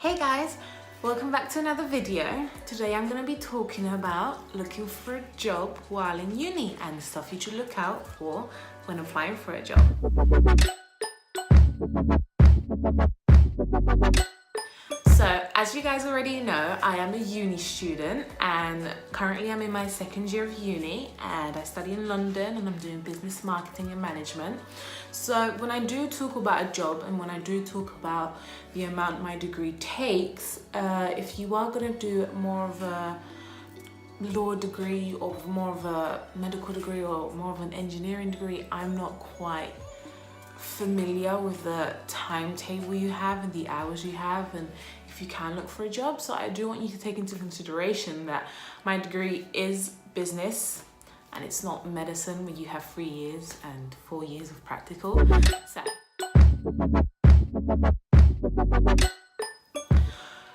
Hey guys, welcome back to another video. Today I'm going to be talking about looking for a job while in uni and the stuff you should look out for when applying for a job. So, as you guys already know, I am a uni student and currently I'm in my second year of uni and I study in London and I'm doing business marketing and management. So when I do talk about a job and when I do talk about the amount my degree takes, if you are going to do more of a law degree or more of a medical degree or more of an engineering degree, I'm not quite familiar with the timetable you have and the hours you have and if you can look for a job. So I do want you to take into consideration that my degree is business and it's not medicine where you have 3 years and 4 years of practical.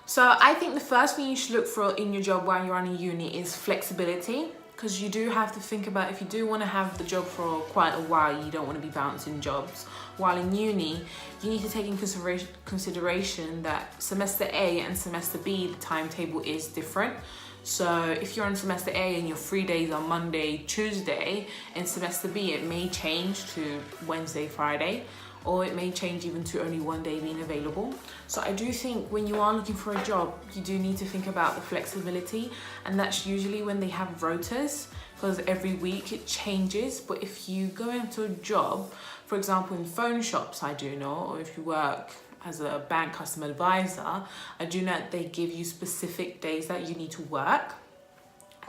So I think the first thing you should look for in your job while you're on a uni is flexibility, because you do have to think about if you do want to have the job for quite a while, you don't want to be bouncing jobs. While in uni, you need to take in consideration that semester A and semester B, the timetable is different. So if you're on semester A and your 3 days are Monday, Tuesday, in semester B it may change to Wednesday, Friday, or it may change even to only 1 day being available. So I do think when you are looking for a job, you do need to think about the flexibility, and that's usually when they have rotas, because every week it changes. But if you go into a job, for example in phone shops, I do know, or if you work as a bank customer advisor, I do know that they give you specific days that you need to work.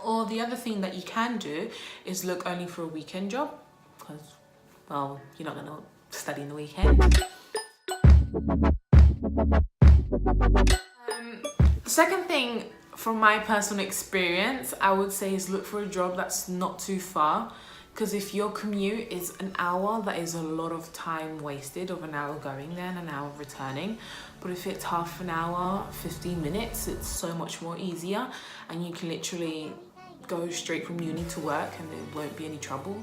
Or the other thing that you can do is look only for a weekend job, because, well, you're not gonna study in the weekend. The second thing from my personal experience, I would say is look for a job that's not too far. Because if your commute is an hour, that is a lot of time wasted of an hour going there and an hour returning. But if it's half an hour, 15 minutes, it's so much more easier and you can literally go straight from uni to work and there won't be any trouble.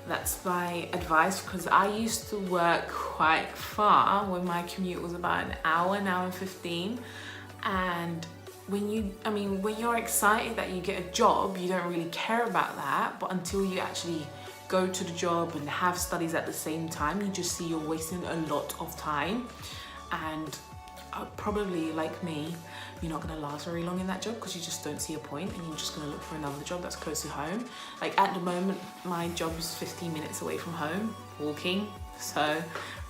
That's my advice, because I used to work quite far when my commute was about an hour and 15. And when you're excited that you get a job, you don't really care about that. But until you actually go to the job and have studies at the same time, you just see you're wasting a lot of time. And probably like me, you're not going to last very long in that job because you just don't see a point and you're just going to look for another job that's close to home. Like at the moment, my job is 15 minutes away from home, walking. So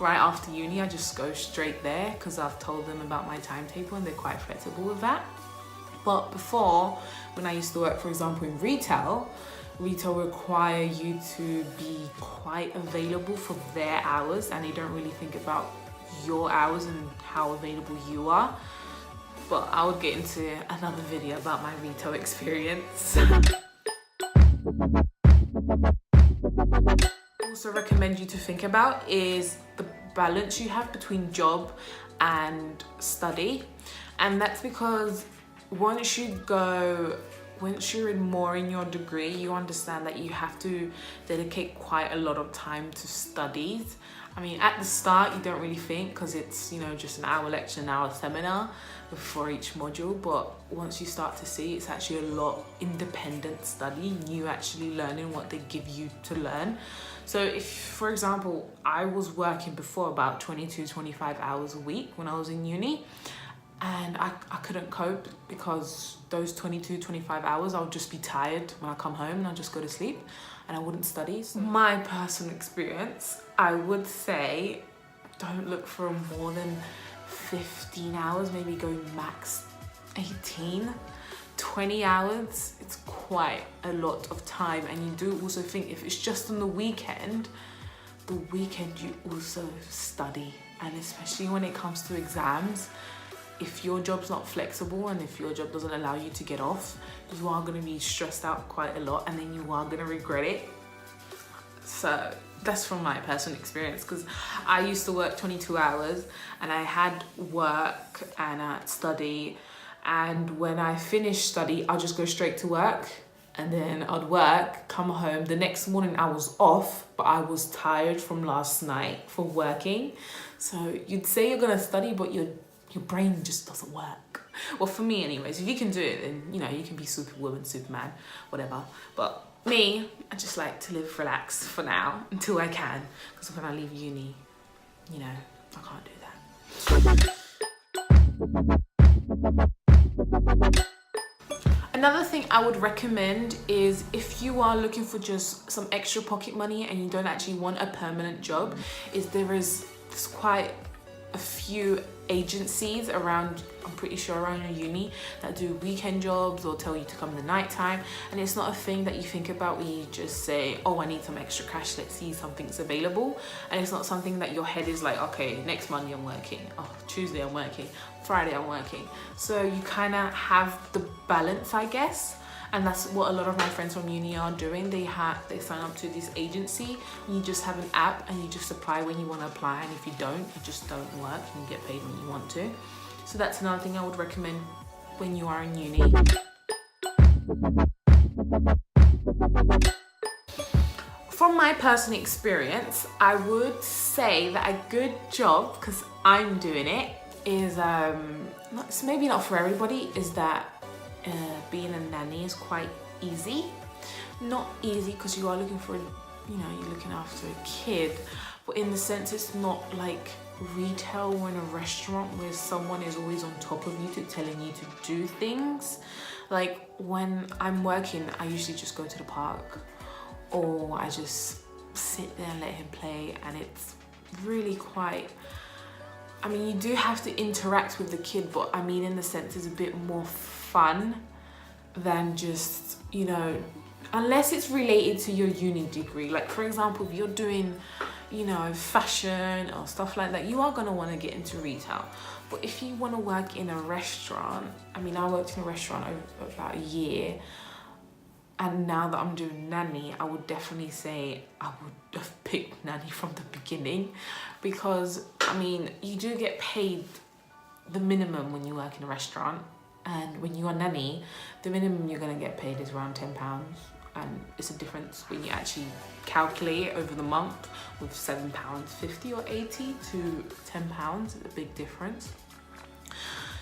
right after uni, I just go straight there because I've told them about my timetable and they're quite flexible with that. But before, when I used to work, for example, in retail require you to be quite available for their hours and they don't really think about your hours and how available you are. But I would get into another video about my retail experience. Also recommend you to think about is the balance you have between job and study. And that's because once you're in more in your degree, you understand that you have to dedicate quite a lot of time to studies. I mean, at the start, you don't really think because it's, just an hour lecture, an hour seminar for each module. But once you start to see, it's actually a lot independent study, you actually learning what they give you to learn. So if, for example, I was working before about 22, 25 hours a week when I was in uni, and I couldn't cope because those 22, 25 hours, I would just be tired when I come home and I'd just go to sleep and I wouldn't study. So my personal experience, I would say don't look for more than 15 hours, maybe go max 18. 20 hours, it's quite a lot of time. And you do also think if it's just on the weekend you also study. And especially when it comes to exams, if your job's not flexible and if your job doesn't allow you to get off, you are going to be stressed out quite a lot and then you are going to regret it. So that's from my personal experience, because I used to work 22 hours and I had work and study, and when I finished study I'll just go straight to work and then I'd work, come home. The next morning I was off, but I was tired from last night for working. So you'd say you're going to study but you're your brain just doesn't work. Well, for me anyways, if you can do it, then, you know, you can be Superwoman, Superman, whatever. But me, I just like to live relaxed for now until I can, because when I leave uni, you know, I can't do that. Another thing I would recommend is if you are looking for just some extra pocket money and you don't actually want a permanent job, is there's quite a few agencies around, I'm pretty sure around your uni, that do weekend jobs or tell you to come in the night time. And it's not a thing that you think about when you just say, oh, I need some extra cash, let's see something's available. And it's not something that your head is like, okay, next Monday I'm working, oh, Tuesday I'm working, Friday I'm working. So you kind of have the balance, I guess. And that's what a lot of my friends from uni are doing. They sign up to this agency, and you just have an app and you just apply when you want to apply, and if you don't, you just don't work and you get paid when you want to. So that's another thing I would recommend when you are in uni. From my personal experience, I would say that a good job, because I'm doing it, is maybe not for everybody, is that being a nanny is quite easy. Not easy because you are looking for, you know, you're looking after a kid, but in the sense it's not like retail or in a restaurant where someone is always on top of you telling you to do things. Like when I'm working, I usually just go to the park, or I just sit there and let him play, and it's really quite, I mean, you do have to interact with the kid, but I mean in the sense it's a bit more fun than just, you know, unless it's related to your uni degree. Like for example, if you're doing, you know, fashion or stuff like that, you are going to want to get into retail. But if you want to work in a restaurant, I mean, I worked in a restaurant over about a year, and now that I'm doing nanny, I would definitely say I would have picked nanny from the beginning, because I mean, you do get paid the minimum when you work in a restaurant, and when you are nanny, the minimum you're going to get paid is around £10, and it's a difference when you actually calculate it over the month with £7.50 or 80 to £10. It's a big difference.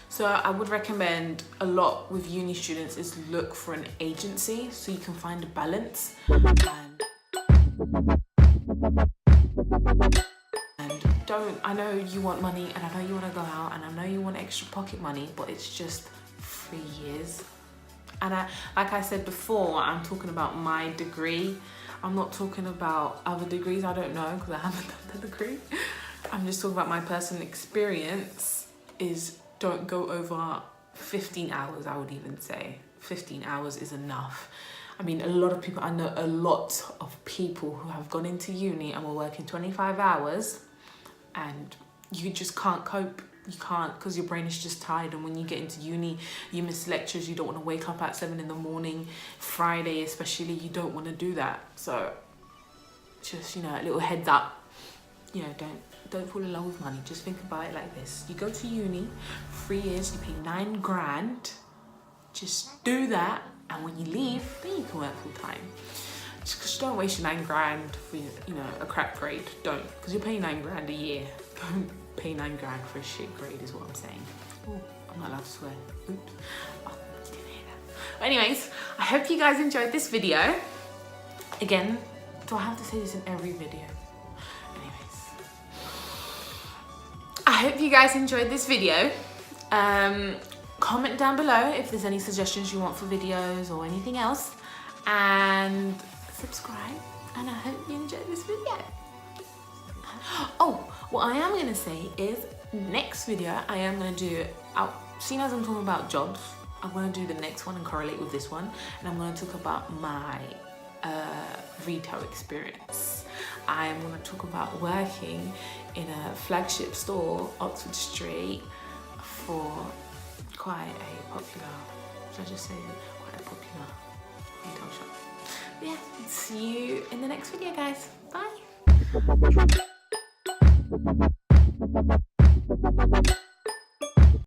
So I would recommend a lot with uni students is look for an agency so you can find a balance. And don't, I know you want money, and I know you want to go out, and I know you want extra pocket money, but it's just 3 years. And like I said before, I'm talking about my degree. I'm not talking about other degrees. I don't know, because I haven't done the degree. I'm just talking about my personal experience. Is don't go over 15 hours, I would even say. 15 hours is enough. I mean, a lot of people, I know a lot of people who have gone into uni and were working 25 hours, and you just can't cope. You can't, because your brain is just tired. And when you get into uni, you miss lectures, you don't want to wake up at 7 in the morning. Friday especially, you don't want to do that. So just, you know, a little heads up, you know, don't fall in love with money. Just think about it like this. You go to uni, 3 years, you pay 9 grand. Just do that, and when you leave, then you can work full time. Just don't waste your 9 grand for, you know, a crap grade. Don't, because you're paying 9 grand a year. Don't pay 9 grand for a shit grade is what I'm saying. Oh, I'm not allowed to swear. Oops. Oh, you didn't hear that. But anyways, I hope you guys enjoyed this video. Again, do I have to say this in every video? Anyways, I hope you guys enjoyed this video. Comment down below if there's any suggestions you want for videos or anything else, and subscribe, and I hope you enjoyed this video. Oh, what I am going to say is next video I am going to do, seeing as I'm talking about jobs, I'm going to do the next one and correlate with this one, and I'm going to talk about my retail experience. I'm going to talk about working in a flagship store, Oxford Street, for quite a popular, should I just say quite a popular retail shop. But yeah, see you in the next video, guys. Bye.